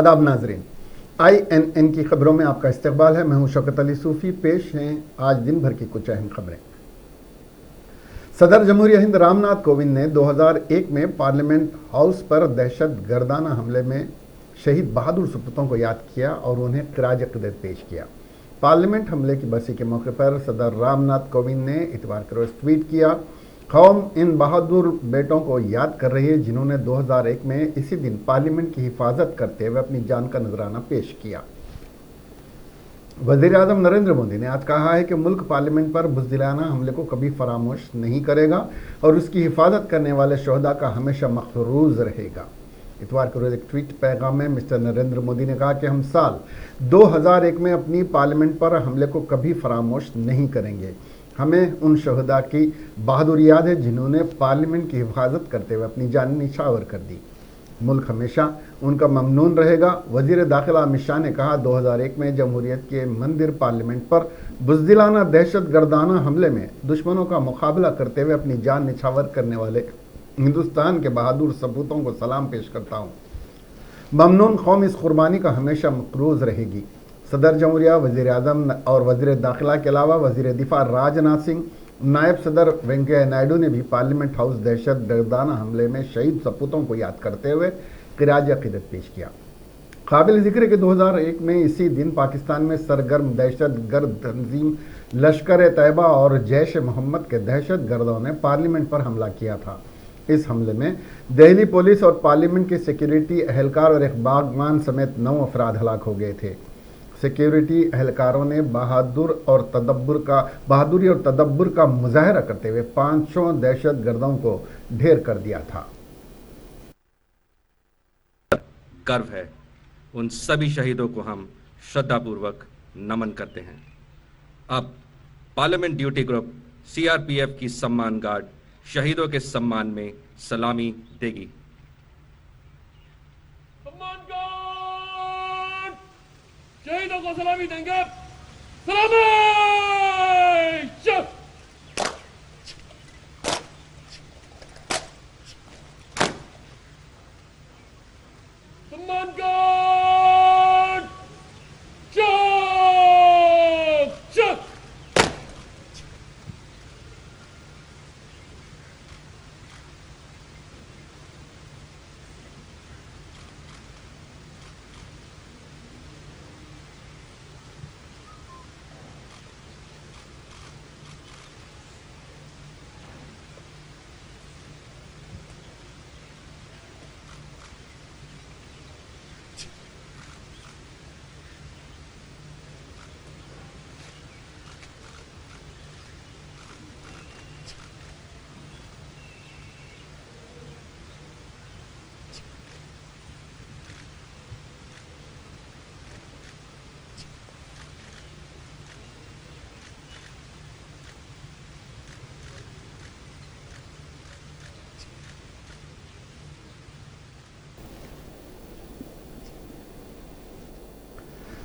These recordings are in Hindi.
आदाब नाजरीन, INN की खबरों में आपका इस्तकबाल है। मैं हूं शौकत अली सूफ़ी। पेश हैं आज दिन भर की कुछ अहम खबरें। सदर जमहूरिया हिंद रामनाथ कोविंद ने 2001 में पार्लियामेंट हाउस पर दहशत गर्दाना हमले में शहीद बहादुर सपूतों को याद किया और उन्हें खिराज अक़ीदत पेश किया। पार्लियामेंट हमले की बरसी के मौके पर सदर रामनाथ कोविंद ने इतवार के रोज ट्वीट किया, कौम इन बहादुर बेटों को याद कर रही है जिन्होंने 2001 में इसी दिन पार्लियामेंट की हिफाजत करते हुए अपनी जान का नजराना पेश किया। वज़ीर आज़म नरेंद्र मोदी ने आज कहा है कि मुल्क पार्लियामेंट पर बुज़दिलाना हमले को कभी फरामोश नहीं करेगा और उसकी हिफाजत करने वाले शोहदा का हमेशा मखरूज रहेगा। इतवार को रोज एक ट्वीट पैगाम में मिस्टर नरेंद्र मोदी ने कहा कि हम साल 2001 में अपनी पार्लियामेंट पर हमले को कभी फरामोश नहीं करेंगे। हमें उन शहदा की बहादुरी याद है जिन्होंने पार्लियामेंट की हिफाजत करते हुए अपनी जान निछावर कर दी। मुल्क हमेशा उनका ममनून रहेगा। वज़ीर दाखिला अमित शाह ने कहा, 2001 में जमहूरियत के मंदिर पार्लियामेंट पर बुज़दिलाना दहशत गर्दाना हमले में दुश्मनों का मुकाबला करते हुए अपनी जान निछावर करने वाले हिंदुस्तान के बहादुर सपूतों को सलाम पेश करता हूँ। ममनून कौम इस कुर्बानी का हमेशा मकरूज रहेगी। सदर जमहूरिया, वज़ीर आज़म और वज़ीर दाखिला के अलावा वज़ीर दिफा राजनाथ सिंह, नायब सदर वेंकैया नायडू ने भी पार्लियामेंट हाउस दहशत गर्दाना हमले में शहीद सपूतों को याद करते हुए खिराज अक़ीदत पेश किया। काबिल ज़िक्र के 2001 में इसी दिन पाकिस्तान में सरगर्म दहशत गर्द तंजीम लश्कर तैयबा और जैश मोहम्मद के दहशत गर्दों ने पार्लियामेंट पर हमला किया था। इस हमले में दिल्ली पुलिस और पार्लियामेंट के सिक्योरिटी एहलकार और एक बागबान समेत 9 अफराद हलाक हो गए थे। सिक्योरिटी एहलकारों ने बहादुरी और तदब्बुर का मुजाहरा करते हुए 500 दहशत गर्दों को ढेर कर दिया था। गर्व है, उन सभी शहीदों को हम श्रद्धापूर्वक नमन करते हैं। अब पार्लियामेंट ड्यूटी ग्रुप CRPF की सम्मान गार्ड शहीदों के सम्मान में सलामी देगी। सम्मान गार्ड शहीदों को सलामी देंगे। सलामी। सम्मान गार्ड चुप।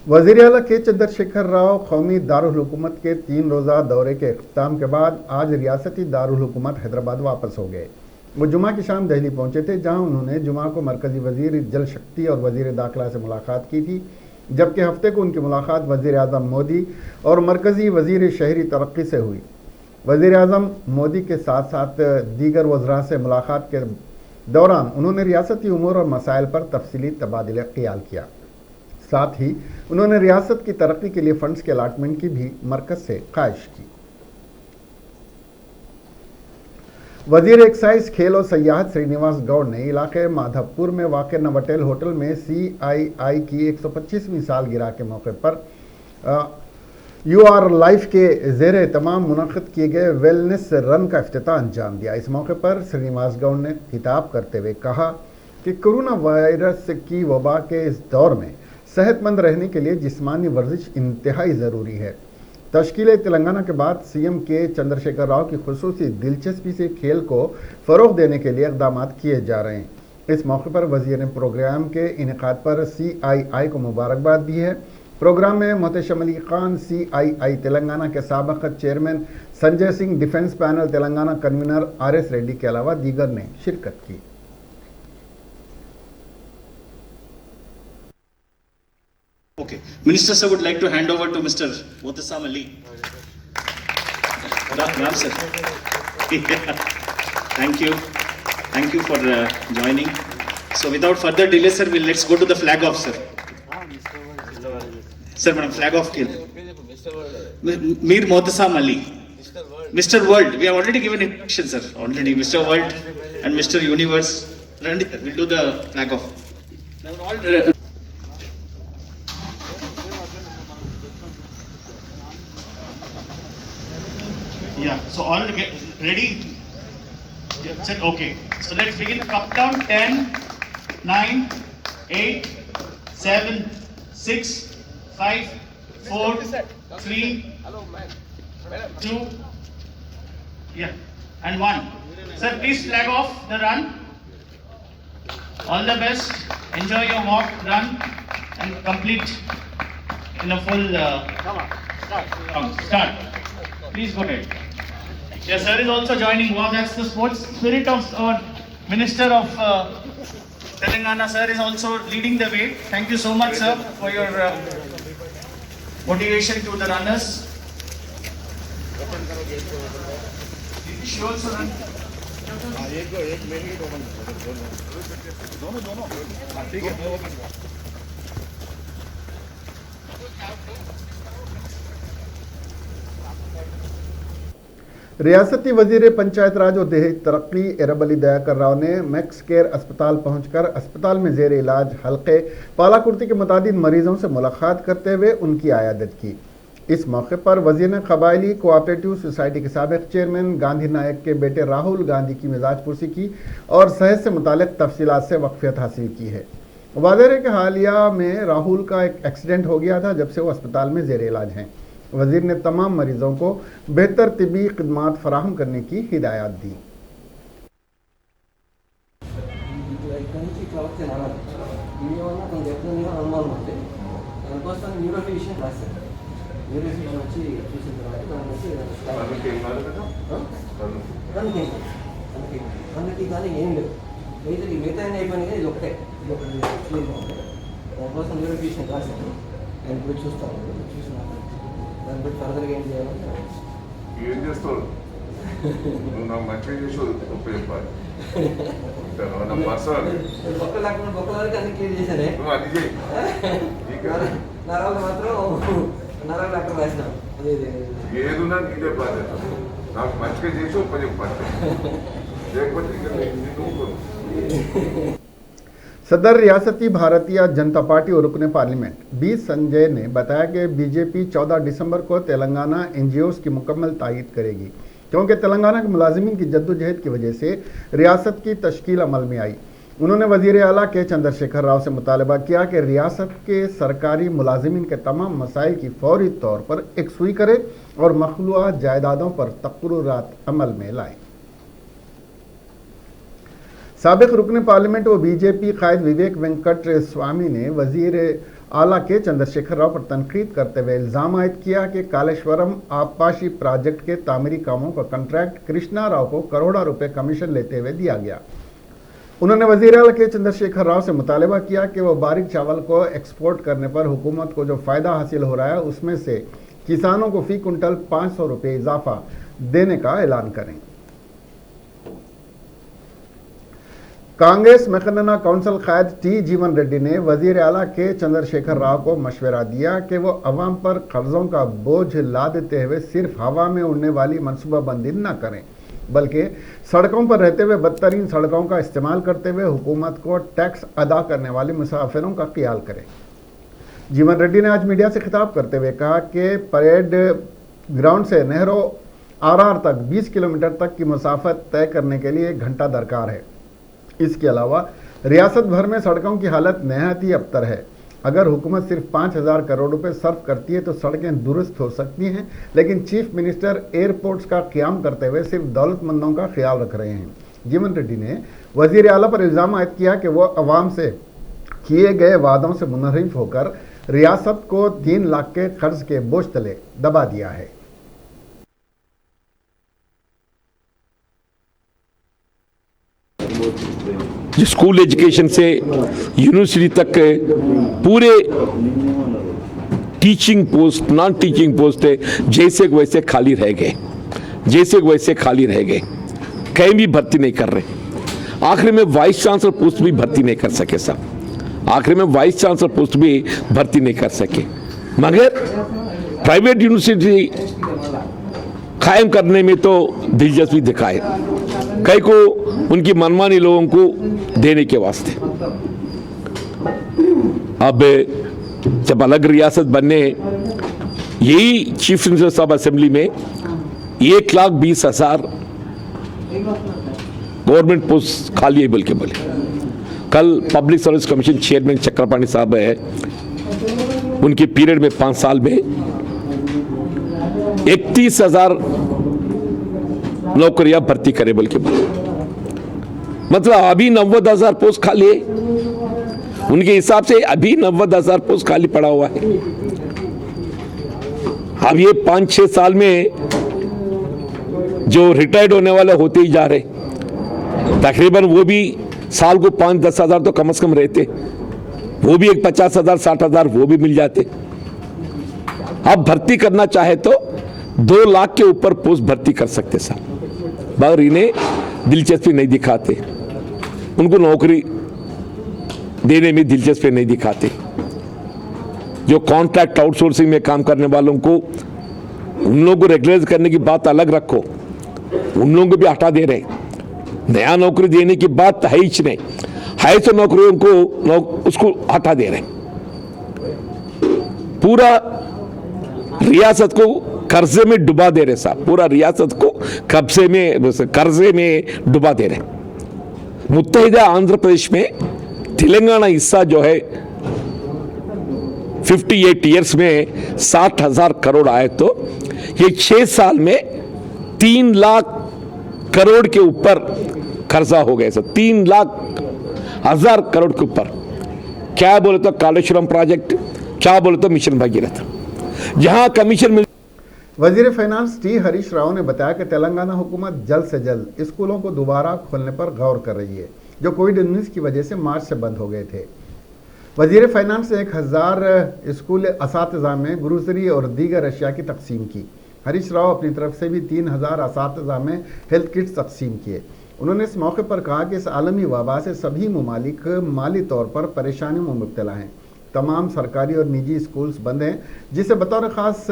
वज़ीर आला के चंद्रशेखर राव कौमी दारुल हुकूमत के 3 रोज़ा दौरे के इख्तिताम के बाद आज रियासती दारुल हुकूमत हैदराबाद वापस हो गए। वो जुमा की शाम दिल्ली पहुंचे थे, जहां उन्होंने जुमा को मरकज़ी वज़ीर जल शक्ति और वज़ीर दाखिला से मुलाकात की थी, जबकि हफ्ते को उनकी मुलाकात वज़ीर आज़म मोदी और मरकज़ी वज़ीर शहरी तरक्की से हुई। वज़ीर आज़म मोदी के साथ साथ दीगर वज़रा से मुलाकात के दौरान उन्होंने रियासती उमूर और मसाइल पर तफसीली तबादला ख्याल किया। साथ ही उन्होंने रियासत की तरक्की के लिए फंड्स के अलाटमेंट की भी मरकज से ख्वाहिश की। वजीर एक्साइज, खेल और सयाहत श्रीनिवास गौड़ ने इलाके माधवपुर में वाक़ नवटेल होटल में CII की 125वीं सालगिरह के मौके पर UR लाइफ के ज़ेर एहतमाम मुनक़िद किए गए वेलनेस रन का इफ्तिताह अंजाम दिया। इस मौके पर श्रीनिवास गौड़ ने खिताब करते हुए कहा कि कोरोना वायरस की वबा के इस दौर में सेहतमंद रहने के लिए जिस्मानी वर्जिश इंतहाई ज़रूरी है। तश्कील तेलंगाना के बाद CM के चंद्रशेखर राव की खुसूसी दिलचस्पी से खेल को फ़रोग़ देने के लिए इक़दाम किए जा रहे हैं। इस मौके पर वज़ीर ने प्रोग्राम के इनेकाद पर CII को मुबारकबाद दी है। प्रोग्राम में मोहतशम अली खान, CII तेलंगाना के साबिक़ chairman Sanjay Singh, defence panel Telangana convener RS Reddy के अलावा दीगर ने शिरकत की। Okay. Minister sir would like to hand over to Mr. Motasam Ali. Ram sir. Yeah. Thank you. Thank you for joining. So without further delay sir, let's go to the flag off sir. Sir, madam, flag off kill. Mir Motasam Ali. Mr. World. We have already given instruction sir. Already Mr. World and Mr. Universe. Randy, we'll do the flag off. Yeah, so all get ready? Yeah, sir, okay. So let's begin the countdown. 10, 9, 8, 7, 6, 5, 4, 3, 2, yeah, and 1. Sir, please flag off the run. All the best. Enjoy your walk, run, and complete in a full start. Please go ahead. Yes, sir is also joining. Wow, that's the sports spirit of our Minister of Telangana. Sir is also leading the way. Thank you so much, sir, for your motivation to the runners. She also run. रियासती वजीर पंचायत राज और देहाती तरक्की एरब अली दयाकर राव ने मैक्स केयर अस्पताल पहुंचकर अस्पताल में जेर इलाज हल्के पालाकुर्ती के मुतादिद मरीजों से मुलाकात करते हुए उनकी आयादत की। इस मौके पर वजीर ने कबायली कोऑपरेटिव सोसाइटी के साबिक चेयरमैन गांधी नायक के बेटे राहुल गांधी की मिजाज पुरसी की और सेहत से मुतालिक तफसीलात से वाकफियत हासिल की है। वाज़ेह है कि हालिया में राहुल का एक एक्सीडेंट हो गया था जब से वो अस्पताल में जेर इलाज हैं। वजीर ने तमाम मरीजों को बेहतर तिबी खिदमात फराहम करने की हिदायत दी। దాన్ని బట్టి ఫర్దర్గా ఏం చేయాలని ఏం చేస్తావు నువ్వు నాకు మంచిగా చేసి ఉపయోగపడాలి బొక్కలు లేకుండా బొక్కల వరకు అన్ని క్లియర్ చేశానే నువ్వు అది చేయి నరాలు మాత్రం నరాలు అక్కడ రాసినాం ఏదున్నా నీదే బాధ్యత నాకు మంచిగా చేసి ఉపయోగపడాలి లేకపోతే सदर रियासती भारतीय जनता पार्टी और रुकने पार्लियामेंट बी संजय ने बताया कि बीजेपी 14 दिसंबर को तेलंगाना एनजीओस की मुकम्मल तायीद करेगी क्योंकि तेलंगाना के मुलाजिमीन की जद्दोजहद की वजह से रियासत की तश्कील अमल में आई। उन्होंने वजीर आला के चंद्रशेखर राव से मुतालबा किया कि रियासत के सरकारी मुलाजिमीन के तमाम मसाइल की फौरी तौर पर एकसुई करे और मखलूआ जायदादों पर तकर्रुरात अमल में लाए। साबिक रुकन पार्लियामेंट व बीजेपी कायद विवेक वेंकट स्वामी ने वजीर आला के चंद्रशेखर राव पर तनकीद करते हुए इल्ज़ाम आयद किया कि कालेश्वरम आबपाशी प्रोजेक्ट के तामीरी कामों का कॉन्ट्रैक्ट कृष्णा राव को करोड़ों रुपए कमीशन लेते हुए दिया गया। उन्होंने वजीर आला के चंद्रशेखर राव से मुतालबा किया कि वह बारीक चावल को एक्सपोर्ट करने पर हुकूमत को जो फ़ायदा हासिल हो रहा है उसमें से किसानों को फ़ी कुंटल 500 रुपये इजाफा देने का ऐलान करें। कांग्रेस मखनना काउंसिल कायद टी जीवन रेड्डी ने वजीर आला के चंद्रशेखर राव को मशवरा दिया कि वो अवाम पर कर्जों का बोझ ला देते हुए सिर्फ हवा में उड़ने वाली मनसूबाबंदी न करें बल्कि सड़कों पर रहते हुए बदतरीन सड़कों का इस्तेमाल करते हुए हुकूमत को टैक्स अदा करने वाले मुसाफिरों का ख्याल करें। जीवन रेड्डी ने आज मीडिया से खिताब करते हुए कहा कि परेड ग्राउंड से नेहरू आरआर तक 20 किलोमीटर तक की मुसाफत तय करने के लिए 1 घंटा दरकार है। इसके अलावा रियासत भर में सड़कों की हालत नहायत ही अबतर है। अगर हुकूमत सिर्फ 5000 करोड़ रुपए सर्फ करती है तो सड़कें दुरुस्त हो सकती हैं, लेकिन चीफ मिनिस्टर एयरपोर्ट्स का क़याम करते हुए सिर्फ दौलतमंदों का ख्याल रख रहे हैं। जीवन रेड्डी ने वजीर आला पर इल्ज़ाम आयद किया कि वह अवाम से किए गए वादों से मुनहरिफ होकर रियासत को 3 लाख के कर्ज के बोझ तले दबा दिया है। स्कूल एजुकेशन से यूनिवर्सिटी तक पूरे teaching post, non teaching post जैसे वैसे खाली रह गए, कहीं भी भर्ती नहीं कर रहे। आखिर में वाइस चांसलर पोस्ट भी भर्ती नहीं कर सके साहब, मगर प्राइवेट यूनिवर्सिटी कायम करने में तो दिलचस्पी दिखाए, कई को उनकी मनमानी लोगों को देने के वास्ते। अब जब अलग रियासत बनने, यही चीफ मिनिस्टर साहब असेंबली में 1,20,000 गवर्नमेंट पोस्ट खाली है बोले। कल public service commission chairman Chakrapani साहब है, उनके पीरियड में 5 साल में 31,000 नौकरियां भर्ती करे बोल के बोले। मतलब अभी 90,000 पोस्ट खाली है, उनके हिसाब से अभी 90,000 पोस्ट खाली पड़ा हुआ है। अब ये 5-6 साल में जो रिटायर्ड होने वाले होते ही जा रहे, तकरीबन वो भी साल को 5-10 हजार तो कम से कम रहते, वो भी एक 50,000 60,000 वो भी मिल जाते। अब भर्ती करना चाहे तो 2 लाख के ऊपर पोस्ट भर्ती कर सकते साहब, मगर इन्हें दिलचस्पी नहीं दिखाते, उनको नौकरी देने में दिलचस्पी नहीं दिखाते। जो कॉन्ट्रैक्ट आउटसोर्सिंग में काम करने वालों को, उन लोगों को रेगुलराइज करने की बात अलग रखो, उन लोगों को भी हटा दे रहे। नया नौकरी देने की बात है ही नहीं, है तो नौकरियों को उसको हटा दे रहे। पूरा रियासत को कर्जे में डुबा दे रहे साहब, पूरा रियासत को कर्जे में डुबा दे रहे। मुत्तहिदा आंध्र प्रदेश में तेलंगाना हिस्सा जो है 58 ईयर्स में 60,000 करोड़ आए, तो ये 6 साल में 3 लाख करोड़ के ऊपर कर्जा हो गया सर, 3,00,000 करोड़ के ऊपर। क्या बोले तो कालेश्वरम प्रोजेक्ट, क्या बोले तो मिशन भगीरथ, जहां कमीशन मिल। वजीर फाइनेंस टी हरीश राव ने बताया कि तेलंगाना हुकूमत जल्द से जल्द स्कूलों को दोबारा खोलने पर गौर कर रही है, जो कोविड-19 की वजह से मार्च से बंद हो गए थे। वजीर फाइनेंस ने 1,000 स्कूल असातिज़ा में ग्रोसरी और दीगर अशिया की तकसीम की। हरीश राव अपनी तरफ से भी 3,000 असातिज़ा में हेल्थ किट्स तकसीम किए। उन्होंने इस मौके पर कहा कि इस आलमी वबा से सभी ममालिक माली तौर पर परेशानियों में मुब्तला हैं। तमाम सरकारी और निजी स्कूल्स बंद हैं, जिससे बतौर ख़ास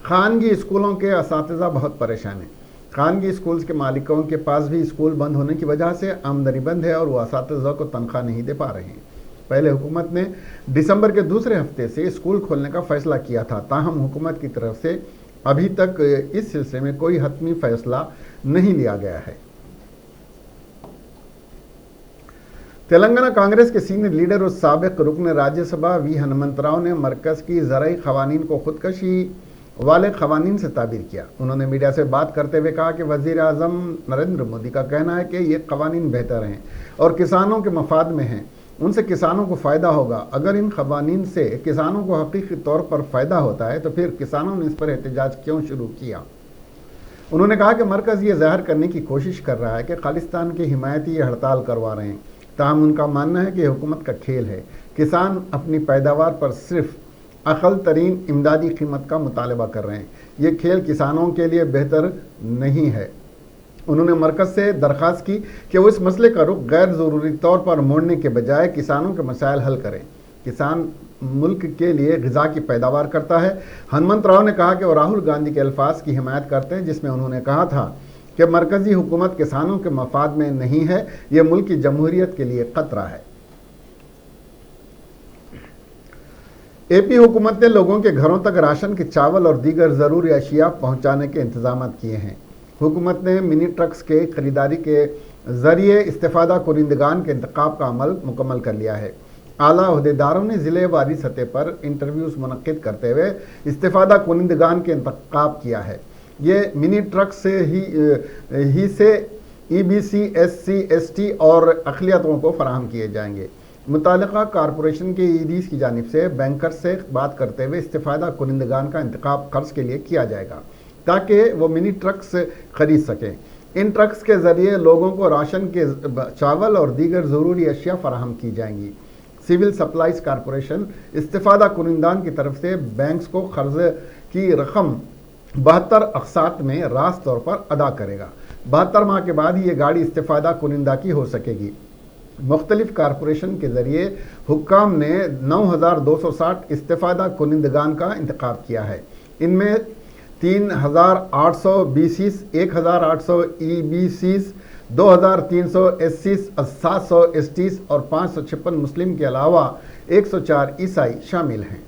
खानगी स्कूलों के असातिज़ा बहुत परेशान हैं। खानगी स्कूल्स के मालिकों के पास भी स्कूल बंद होने की वजह से आमदनी बंद है और वो असातिज़ा को तनख्वाह नहीं दे पा रहे हैं। पहले हुकूमत ने दिसंबर के दूसरे हफ्ते से स्कूल खोलने का फैसला किया था, ताहम हुकूमत की तरफ से अभी तक इस सिलसिले में कोई हतमी फैसला नहीं लिया गया है। तेलंगाना कांग्रेस के सीनियर लीडर और साबिक रुकन राज्यसभा वी हनुमंतराव ने मरकज़ की ज़राई ख़वानीन को खुदकशी वाले ख़वानीन से ताबीर किया। उन्होंने मीडिया से बात करते हुए कहा कि वज़ीर आज़म नरेंद्र मोदी का कहना है कि ये क़वानीन बेहतर हैं और किसानों के मफाद में हैं, उनसे किसानों को फ़ायदा होगा। अगर इन क़वानीन से किसानों को हकीकी तौर पर फ़ायदा होता है तो फिर किसानों ने इस पर एहतजाज क्यों शुरू किया। उन्होंने कहा कि मरकज़ ये ज़ाहिर करने की कोशिश कर रहा है कि खालिस्तान के हिमायती ये हड़ताल करवा रहे हैं, ताहम उनका मानना है कि हुकूमत का खेल है। किसान अपनी पैदावार पर सिर्फ अक़ल तरीन इमदादी कीमत का मुतालबा कर रहे हैं, ये खेल किसानों के लिए बेहतर नहीं है। उन्होंने मरकज़ से दरख्वास्त की कि वो इस मसले का रुख गैर ज़रूरी तौर पर मोड़ने के बजाय किसानों के मसाइल हल करें। किसान मुल्क के लिए ग़िज़ा की पैदावार करता है। हनुमंतराव ने कहा कि वो राहुल गांधी के अल्फाज की हिमायत करते हैं, जिसमें उन्होंने कहा था कि मरकज़ी हुकूमत किसानों के मफाद में नहीं है, ये मुल्क की जमहूरियत के लिए ख़तरा है। एपी हुकूमत ने लोगों के घरों तक राशन के चावल और दीगर ज़रूरी अशिया पहुँचाने के इंतजाम किए हैं। हुकूमत ने मिनी ट्रक्स के खरीदारी के ज़रिए इस्तेफ़ादा कुरिंदगान के इंतखाब का अमल मुकम्मल कर लिया है। आला अहदेदारों ने ज़िले वारी सतह पर इंटरव्यूज़ मुनक़्क़िद करते हुए इस्तेफ़ादा कुरिंदगान के इंतखाब किया है। ये मिनी ट्रक से ही से EBC, SC, ST और अक़लियतों को फराहम किए जाएंगे। मुतालिका कारपोरेशन के EDs की जानिब से बैंकर्स से बात करते हुए इस्तेफ़ादा कुरिंदगान का इंतखाब कर्ज के लिए किया जाएगा, ताकि वो मिनी ट्रक्स ख़रीद सकें। इन ट्रक्स के ज़रिए लोगों को राशन के चावल और दीगर ज़रूरी अशिया फराहम की जाएंगी। सिविल सप्लाईज कॉरपोरेशन इस्तिफादा कुनिंदान की तरफ से बैंक्स को कर्ज की रकम 72 अक़सात में रास्त तौर पर अदा करेगा। 72 माह के बाद ही ये गाड़ी इस्तिफादा कुनिंदा की हो सकेगी। मुख्तलिफ कॉरपोरेशन के ज़रिए हुक्काम ने 9,260 इस्तिफादा कुनिंदगान का इंतखाब किया है। इनमें 3,800 BCs, 1,800 EBCs, 2,300 SCs, 700 STs और 556 मुस्लिम के अलावा 104 ईसाई शामिल हैं।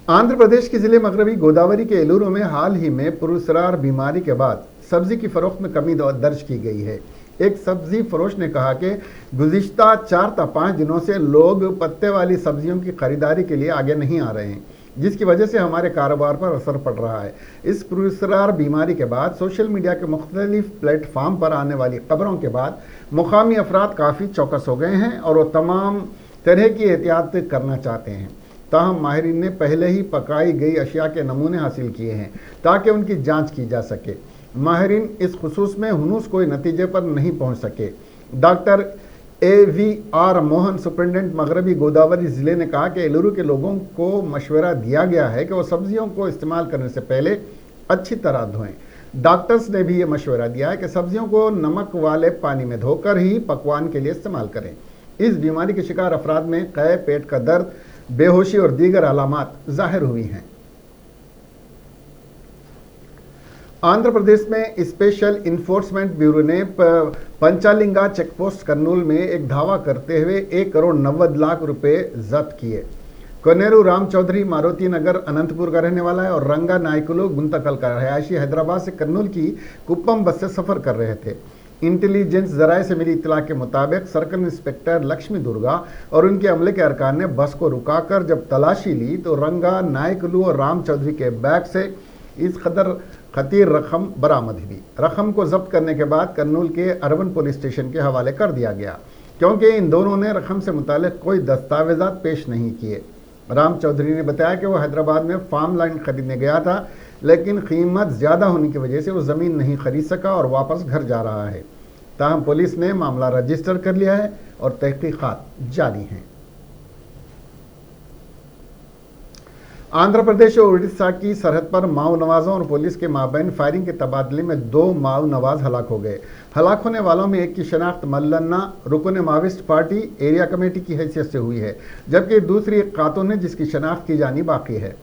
आंध्र प्रदेश के जिले मगरबी गोदावरी के एलूरू में हाल ही में पुरस्रार बीमारी के बाद सब्जी की फरोख्त में कमी दर्ज की गई है। एक सब्जी फरोश ने कहा कि गुज़िश्ता 4 से 5 दिनों से लोग पत्ते वाली सब्जियों की खरीदारी के लिए आगे नहीं आ रहे हैं, जिसकी वजह से हमारे कारोबार पर असर पड़ रहा है। इस पुरस्रार बीमारी के बाद सोशल मीडिया के मुख्तलिफ प्लेटफार्म पर आने वाली खबरों के बाद मुकामी अफराद काफ़ी चौकस हो गए हैं और वो तमाम तरह की एहतियात करना चाहते हैं। ताहम माहिरीन ने पहले ही पकाई गई अशिया के नमूने हासिल किए हैं ताकि उनकी जांच की जा सके। माहिरीन इस खुसूस में हुनूस कोई नतीजे पर नहीं पहुंच सके। डॉक्टर AVR मोहन, सुप्रिटेंडेंट मगरबी गोदावरी ज़िले ने कहा कि एलूरू के लोगों को मशवरा दिया गया है कि वो सब्जियों को इस्तेमाल करने से पहले अच्छी तरह धोएं। डॉक्टर्स ने भी ये मशवरा दिया है कि सब्जियों को नमक वाले पानी में धोकर ही पकवान के लिए इस्तेमाल करें। इस बीमारी के शिकार अफराद में कै, पेट का दर्द, बेहोशी और दीगर अलामात जाहिर हुई हैं। आंध्र प्रदेश में स्पेशल इन्फोर्समेंट ब्यूरो ने पंचालिंगा चेकपोस्ट कर्नूल में एक धावा करते हुए 1 करोड़ 90 लाख रुपए जब्त किए। कोनेरू राम चौधरी मारुति नगर अनंतपुर का रहने वाला है और रंगा नायकुलु गुंतकल का रहायशी हैदराबाद से कर्नूल की कुप्पम बस से सफर कर रहे थे। इंटेलिजेंस जराये से मिली इत्तला के मुताबिक सर्कल इंस्पेक्टर लक्ष्मी दुर्गा और उनके अमले के अरकान ने बस को रुकाकर जब तलाशी ली तो रंगा नायकुलु और राम चौधरी के बैग से इस कदर खतीर रकम बरामद हुई। रकम को जब्त करने के बाद कर्नूल के अर्बन पुलिस स्टेशन के हवाले कर दिया गया, क्योंकि इन दोनों ने रकम से मुतालिक कोई दस्तावेजात पेश नहीं किए। राम चौधरी ने बताया कि वो हैदराबाद में फार्म लैंड खरीदने गया था, लेकिन कीमत ज़्यादा होने की वजह से वो ज़मीन नहीं खरीद सका और वापस घर जा रहा है। ताहम पुलिस ने मामला रजिस्टर कर लिया है और तहकीकात जारी हैं। आंध्र प्रदेश और उड़ीसा की सरहद पर माओ नवाजों और पुलिस के माबैन फायरिंग के तबादले में 2 माओ नवाज हलाक हो गए। हलाक होने वालों में एक की शनाख्त मल्लन्ना रुकन माविस्ट पार्टी एरिया कमेटी की हैसियत से हुई है, जबकि दूसरी एक खातून है जिसकी शनाख्त की जानी बाकी है।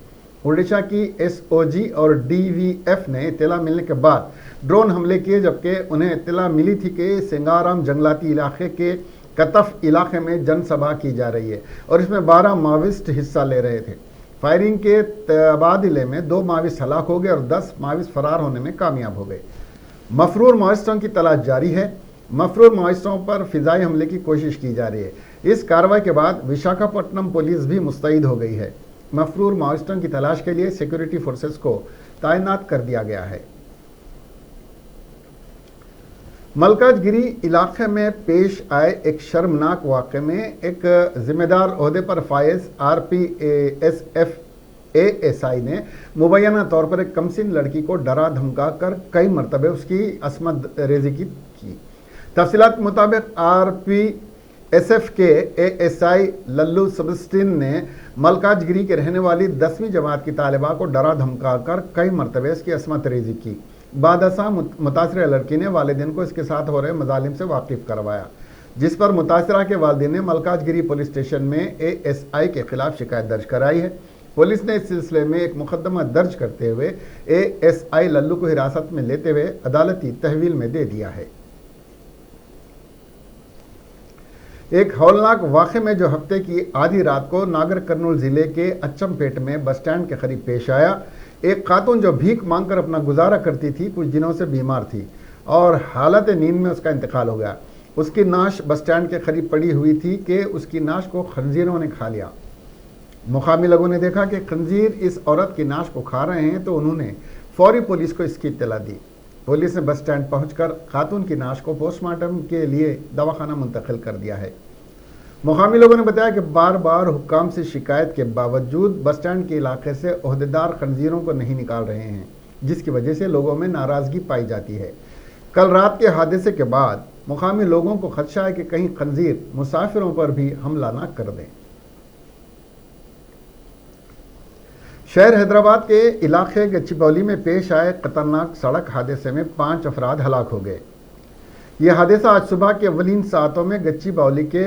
उड़ीसा की SOG और DVF ने इत्तला मिलने के बाद ड्रोन हमले किए, जबकि उन्हें इत्तला मिली थी कि सिंगाराम जंगलाती इलाके के कतफ इलाके में जनसभा की जा रही है और इसमें 12 माविस्ट हिस्सा ले रहे थे। फायरिंग के तबादले में 2 माविस्ट हलाक हो गए और 10 माविस्ट फरार होने में कामयाब हो गए। मफरूर माविस्टों की तलाश जारी है। मफरूर माविस्टों पर फिजाई हमले की कोशिश की जा रही है। इस कार्रवाई के बाद विशाखापट्टनम पुलिस भी मुस्तैद हो गई है। मफरूर माविस्टों की तलाश के लिए सिक्योरिटी फोर्सेस को तैनात कर दिया गया है। मलकाजगिरी इलाके में पेश आए एक शर्मनाक वाक़े में एक जिम्मेदार ओहदे पर फायज RPSF ASI ने मुबैना तौर पर एक कमसिन लड़की को डरा धमका कर कई मरतबे उसकी असमत रेजी की। तफसीलात के मुताबिक RPSF के ASI लल्लू सबस्टिन ने मलकाजगिरी के रहने वाली 10वीं जमात की तालिबा को डरा धमका कर कई मरतबे इसकी असमत रेजी की। बादशाह मुतासरा लड़की ने वालिदैन को इसके साथ हो रहे मजालिम से वाकिफ करवाया, जिस पर मुतासरा के वालिदैन ने मलकाजगिरी पुलिस स्टेशन में ASI के खिलाफ शिकायत दर्ज कराई है। पुलिस ने इस सिलसिले में एक मुकदमा दर्ज करते हुए ASI लल्लू को हिरासत में लेते हुए अदालती तहवील में दे दिया है। एक हौलनाक वाक़े में जो हफ्ते की आधी रात को नागर कर्नूल ज़िले के अच्चमपेट में बस स्टैंड के करीब पेश आया। एक खातून जो भीख मांगकर अपना गुजारा करती थी कुछ दिनों से बीमार थी और हालत नींद में उसका इंतकाल हो गया। उसकी नाश बस स्टैंड के करीब पड़ी हुई थी कि उसकी नाश को खंजीरों ने खा लिया। मुकामी लोगों ने देखा कि खंजीर इस औरत की नाश को खा रहे हैं, तो उन्होंने फौरी पुलिस को इसकी इत्तला दी। पुलिस ने बस स्टैंड पहुंचकर खातून की नाश को पोस्टमार्टम के लिए दवाखाना मुंतकिल कर दिया है। मुकामी लोगों ने बताया कि बार बार हुक्काम से शिकायत के बावजूद बस स्टैंड के इलाके से ओहदेदार खंजीरों को नहीं निकाल रहे हैं, जिसकी वजह से लोगों में नाराज़गी पाई जाती है। कल रात के हादसे के बाद मुकामी लोगों को खदशा है कि कहीं खंजीर मुसाफिरों पर भी हमला न कर दें। शहर हैदराबाद के इलाके गच्चीबौली में पेश आए खतरनाक सड़क हादसे में 5 अफराद हलाक हो गए। यह हादसा आज सुबह के अवलीन सातों में गच्चीबौली के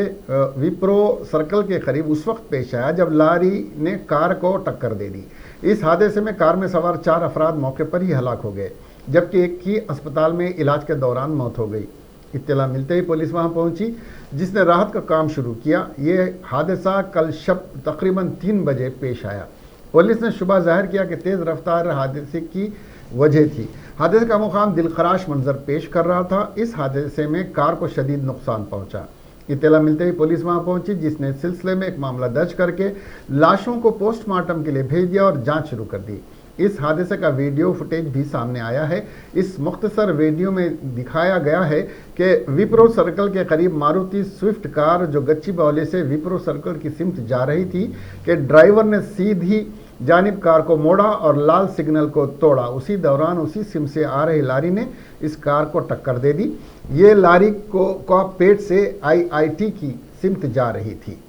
विप्रो सर्कल के करीब उस वक्त पेश आया जब लारी ने कार को टक्कर दे दी। इस हादसे में कार में सवार 4 अफराद मौके पर ही हलाक हो गए, जबकि एक की अस्पताल में इलाज के दौरान मौत हो गई। इत्तला मिलते ही पुलिस वहां पहुंची, जिसने राहत का काम शुरू किया। ये हादसा कल शब तकरीबन 3 बजे पेश आया। पुलिस ने शुबा जाहिर किया कि तेज़ रफ्तार हादसे की वजह थी। हादसे का मुकाम दिलखराश मंजर पेश कर रहा था। इस हादसे में कार को शदीद नुकसान पहुंचा। इत्तला मिलते ही पुलिस वहां पहुंची, जिसने इस सिलसिले में एक मामला दर्ज करके लाशों को पोस्टमार्टम के लिए भेज दिया और जांच शुरू कर दी। इस हादसे का वीडियो फुटेज भी सामने आया है। इस मुख्तसर वीडियो में दिखाया गया है कि विप्रो सर्कल के करीब मारुति स्विफ्ट कार जो गच्चीबौली से विप्रो सर्कल की सिमत जा रही थी कि ड्राइवर ने सीधी जानिब कार को मोड़ा और लाल सिग्नल को तोड़ा। उसी दौरान उसी सिम से आ रही लारी ने इस कार को टक्कर दे दी। ये लारी को पेट से IIT की सिमत जा रही थी।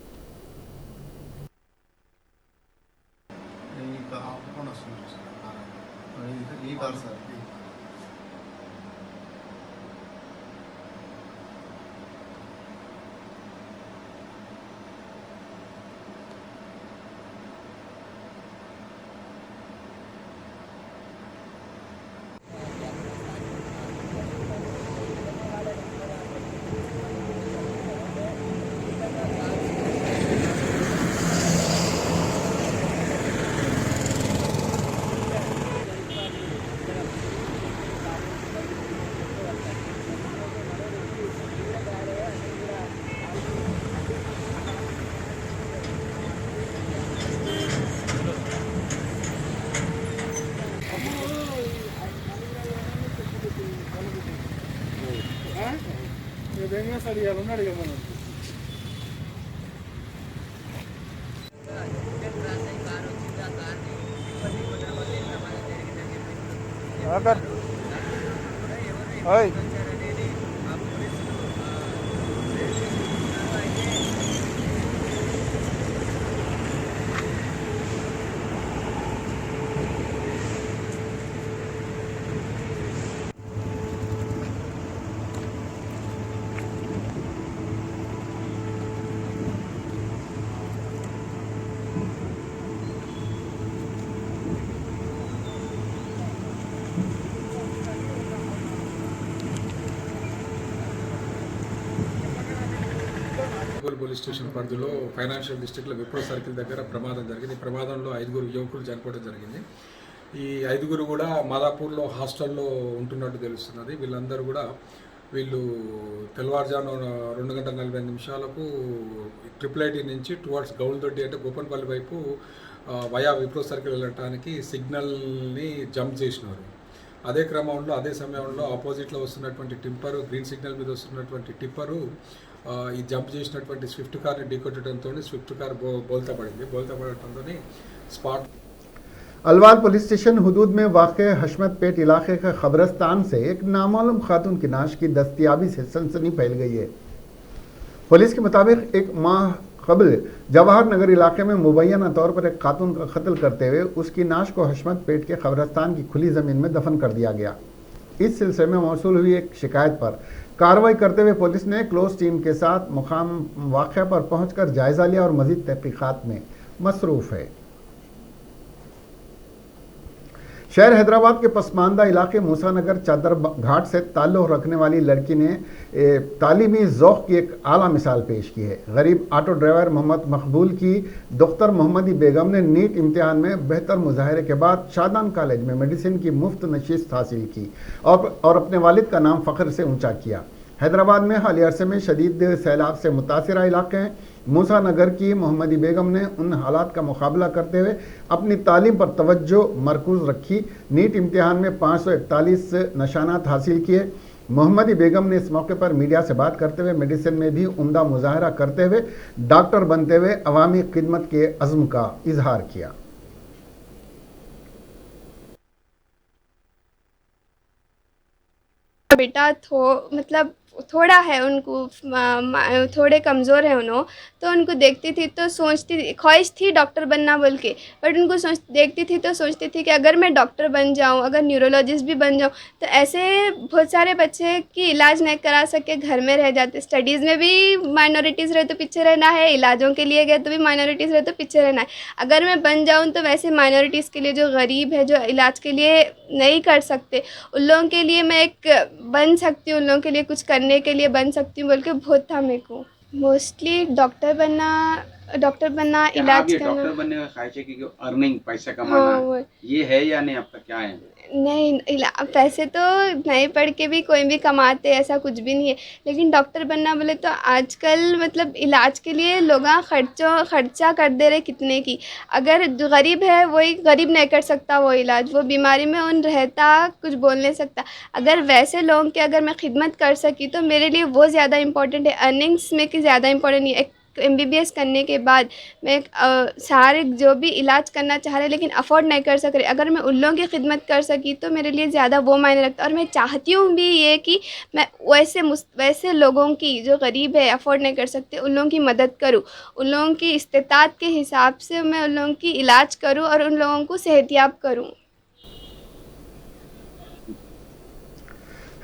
పోలీస్ స్టేషన్ పరిధిలో ఫైనాన్షియల్ డిస్ట్రిక్ట్లో విప్రో సర్కిల్ దగ్గర ప్రమాదం జరిగింది. ఈ ప్రమాదంలో 5 యువకులు చనిపోవడం జరిగింది. ఈ 5 కూడా మాదాపూర్లో హాస్టల్లో ఉంటున్నట్టు తెలుస్తున్నది. వీళ్ళందరూ కూడా తెల్లవారుజామున 2:45 IIT నుంచి టువర్డ్స్ గౌల్దొడ్డి అంటే గోపన్పల్లి వైపు వయా విప్రో సర్కిల్ వెళ్ళడానికి సిగ్నల్ని జంప్ చేసినారు. అదే క్రమంలో అదే సమయంలో ఆపోజిట్లో వస్తున్నటువంటి టిప్పరు గ్రీన్ సిగ్నల్ మీద వస్తున్నటువంటి టిప్పరు ఈ జంప్ చేసినటువంటి స్విఫ్ట్ కార్ని ఢీకొట్టడంతో స్విఫ్ట్ కార్ బోల్తా పడింది. బోల్తా పడటంతో స్పాట్ अलवाल पुलिस स्टेशन हुदूद में वाक़े हशमतपेट इलाके के खबरस्तान से एक नामालूम खातून की नाश की दस्तियाबी से सनसनी फैल गई है। पुलिस के मुताबिक एक माह कबल जवाहर नगर इलाके में मुबैना तौर पर एक खातून का कत्ल करते हुए उसकी नाश को हशमतपेट के खबरस्तान की खुली ज़मीन में दफन कर दिया गया। इस सिलसिले में मौसूल हुई एक शिकायत पर कार्रवाई करते हुए पुलिस ने क्लोज टीम के साथ मुकाम वाक़े पर पहुंचकर जायज़ा लिया और मज़ीद तहक़ीक़ात में मसरूफ़ है। शहर हैदराबाद के पसमानदा इलाके मूसा नगर चादर घाट से ताल्लुक़ रखने वाली लड़की ने तालीमी ज़ौक़ की एक आला मिसाल पेश की है। गरीब ऑटो ड्राइवर मोहम्मद मकबूल की दुख्तर मोहम्मदी बेगम ने नीट इम्तिहान में बेहतर मुजाहरे के बाद शादान कॉलेज में मेडिसिन की मुफ्त नशिस्त हासिल की और अपने वालिद का नाम फ़ख्र से ऊंचा किया। हैदराबाद में हालिया अरसे में शदीद सैलाब से मुतासिरा इलाके हैं। मूसा नगर की मोहम्मदी बेगम ने उन हालात का मुकाबला करते हुए अपनी तालीम पर तवज्जो मरकूज़ रखी। नीट इम्तिहान में 541 नशानात हासिल किए। मोहम्मदी बेगम ने इस मौके पर मीडिया से बात करते हुए मेडिसिन में भी उम्दा मुजाहरा करते हुए डॉक्टर बनते हुए अवामी खिदमत के अज़्म का इजहार किया। बेटा मतलब थोड़ा है उनको थोड़े कमज़ोर है उन्हों, तो उनको देखती थी तो सोचती थी, ख्वाहिश थी डॉक्टर बनना बोल के, बट उनको देखती थी तो सोचती थी कि अगर मैं डॉक्टर बन जाऊँ, अगर न्यूरोलॉजिस्ट भी बन जाऊँ, तो ऐसे बहुत सारे बच्चे की इलाज नहीं करा सके, घर में रह जाते। स्टडीज़ में भी माइनॉरिटीज़ रहे तो पीछे रहना है, इलाजों के लिए गए तो भी माइनॉरिटीज़ रहे तो पीछे रहना है। अगर मैं बन जाऊँ तो वैसे माइनॉरिटीज़ के लिए, जो गरीब है, जो इलाज के लिए नहीं कर सकते, उन लोगों के लिए मैं एक बन सकती हूँ, उन लोगों के लिए कुछ करने के लिए बन सकती हूँ बोल के बहुत था मेरे को। मोस्टली डॉक्टर बनना क्या इलाज आप ये करना। डॉक्टर बनने का ख्वाहिश है कि अर्निंग पैसा हाँ कमाना वो है, ये है या नहीं, आपका क्या है? नहीं, पैसे तो नहीं पढ़ के भी कोई भी कमाते, ऐसा कुछ भी नहीं है, लेकिन डॉक्टर बनना बोले तो आजकल मतलब इलाज के लिए लोग खर्चा कर दे रहे कितने की। अगर जो गरीब है वही गरीब नहीं कर सकता वो इलाज, वो बीमारी में उन रहता, कुछ बोल नहीं सकता। अगर वैसे लोगों की अगर मैं खिदमत कर सकी तो मेरे लिए वो ज़्यादा इम्पोर्टेंट है, अर्निंग्स में कि ज़्यादा इम्पोर्टेंट नहीं है। एक MBBS करने के बाद मैं सारे जो भी इलाज करना चाह रहे लेकिन अफोर्ड नहीं कर सक रहे, अगर मैं उन लोगों की खिदमत कर सकी तो मेरे लिए ज़्यादा वो मायने रखता है। और मैं चाहती हूँ भी ये कि मैं वैसे लोगों की, जो गरीब है, अफोर्ड नहीं कर सकते, उन लोगों की मदद करूँ, उन लोगों की इस्तेताअत के हिसाब से मैं उन लोगों की इलाज करूँ और उन लोगों को सेहतियाब करूँ।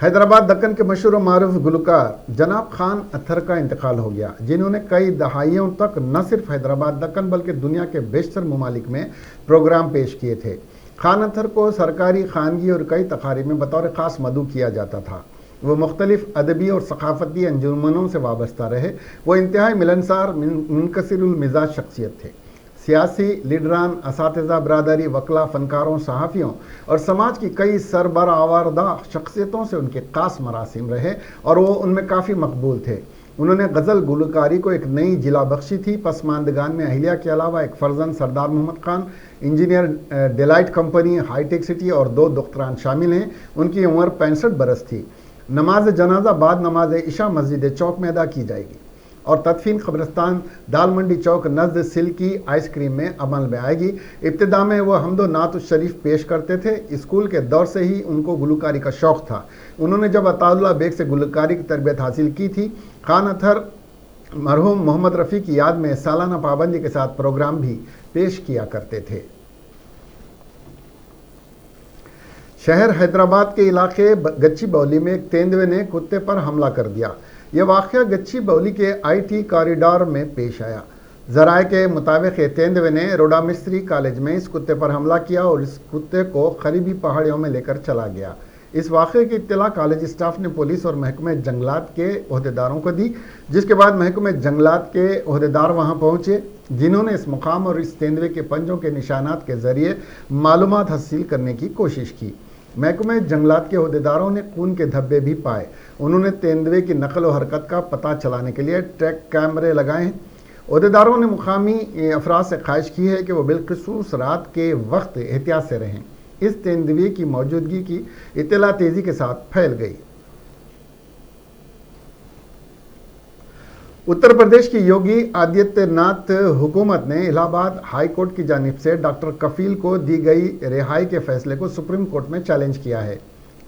हैदराबाद दक्कन के मशहूर मारूफ गुलकार जनाब खान अत्तर का इंतकाल हो गया, जिन्होंने कई दहाइयों तक न सिर्फ हैदराबाद दक्कन बल्कि दुनिया के बेशतर ममालिक में प्रोग्राम पेश किए थे। खान अत्तर को सरकारी, खानगी और कई तकारीब में बतौर ख़ास मदऊ किया जाता था। वो मुख्तलिफ अदबी और सकाफ़ती अंजुमनों से वाबस्ता रहे। वो इंतहाई मिलनसार, मुनकसिरुल मिजाज शख्सियत थे। सियासी लीडरान, असातिज़ा बरादरी, वकला, फ़नकारों, सहाफ़ियों और समाज की कई सरबराआवरदा शख्सियतों से उनके ख़ास मरासिम रहे और वो उनमें काफ़ी मकबूल थे। उन्होंने गज़ल गुलकारी को एक नई जिला बख्शी थी। पसमानदगान में अहिल्या के अलावा एक फ़र्जंद Sardar Mohammed Khan, engineer Deloitte company, हाईटेक सिटी और 2 दुख्तरान शामिल हैं। उनकी उम्र 65 बरस थी। नमाज जनाजा बाद नमाज इशा मस्जिद चौक में अदा की जाएगी और तदफीन कब्रिस्तान दाल मंडी चौक नज़द सिल की आइसक्रीम में अमल में आएगी। इब्तिदा में वह हम्दो नात शरीफ पेश करते थे। स्कूल के दौर से ही उनको गुलकारी का शौक़ था। उन्होंने जब अताउल्लाह बेग से गुलकारी की तरबियत हासिल की थी। खान अत्तर मरहूम मोहम्मद रफ़ी की याद में सालाना पाबंदी के साथ प्रोग्राम भी पेश किया करते थे। शहर हैदराबाद के इलाके गच्ची बौली में एक तेंदुए ने कुत्ते पर हमला कर दिया। यह वाक़या गच्ची बौली के IT कॉरिडोर में पेश आया। ज़राए के मुताबिक तेंदुए ने रोडा मिस्त्री कॉलेज में इस कुत्ते पर हमला किया और इस कुत्ते को करीबी पहाड़ियों में लेकर चला गया। इस वाक़े की इत्तला कॉलेज स्टाफ ने पुलिस और महकमे जंगलात के ओहदेदारों को दी, जिसके बाद महकमे जंगलात के ओहदेदार वहां पहुंचे, जिन्होंने इस मुकाम और इस तेंदुए के पंजों के निशानात के ज़रिए मालूमात हासिल करने की कोशिश की। महकमे जंगलात के ओहदेदारों ने खून के धब्बे भी पाए। उन्होंने तेंदुए की नकल और हरकत का पता चलाने के लिए ट्रैक कैमरे लगाए हैं। ओहदेदारों ने मुकामी अफराद से ख्वाहिश की है कि वो बिलखुसूस रात के वक्त एहतियात से रहें। इस तेंदुए की मौजूदगी की इत्तला तेज़ी के साथ फैल गई। उत्तर प्रदेश की योगी आदित्यनाथ हुकूमत ने इलाहाबाद हाई कोर्ट की जानिब से डॉक्टर कफील को दी गई रिहाई के फैसले को सुप्रीम कोर्ट में चैलेंज किया है।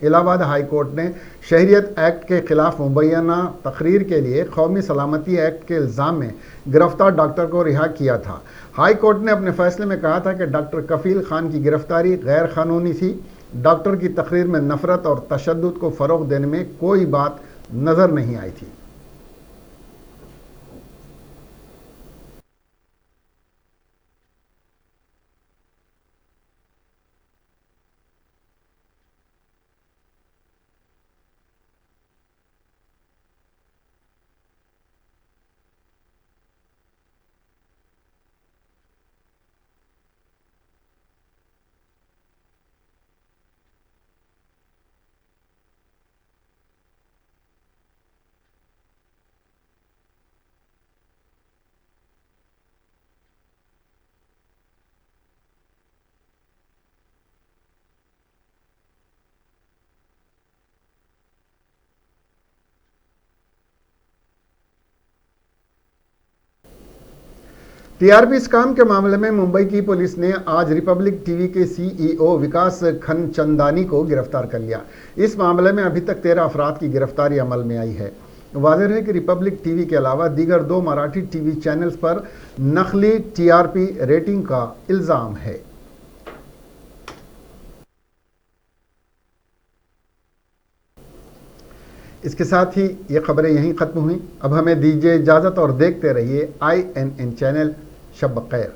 इलाहाबाद हाई कोर्ट ने शहरियत एक्ट के खिलाफ मुबैना तकरीर के लिए कौमी सलामती एक्ट के इल्ज़ाम में गिरफ्तार डॉक्टर को रिहा किया था। हाई कोर्ट ने अपने फैसले में कहा था कि डॉक्टर कफील खान की गिरफ्तारी गैर कानूनी थी। डॉक्टर की तकरीर में नफरत और तशद्दुद को फ़रोग़ देने में कोई बात नज़र नहीं आई थी। टीआरपी स्कैम के मामले में मुंबई की पुलिस ने आज रिपब्लिक टीवी के सीईओ विकास खनचंदानी को गिरफ्तार कर लिया। इस मामले में अभी तक 13 अफराद की गिरफ्तारी अमल में आई है। वाज़ेह है कि रिपब्लिक टीवी के अलावा दीगर 2 मराठी टीवी चैनल्स पर नकली टीआरपी रेटिंग का इल्ज़ाम है। इसके साथ ही ये खबरें यहीं ख़त्म हुई। अब हमें दीजिए इजाज़त और देखते रहिए INN चैनल। शब बख़ैर।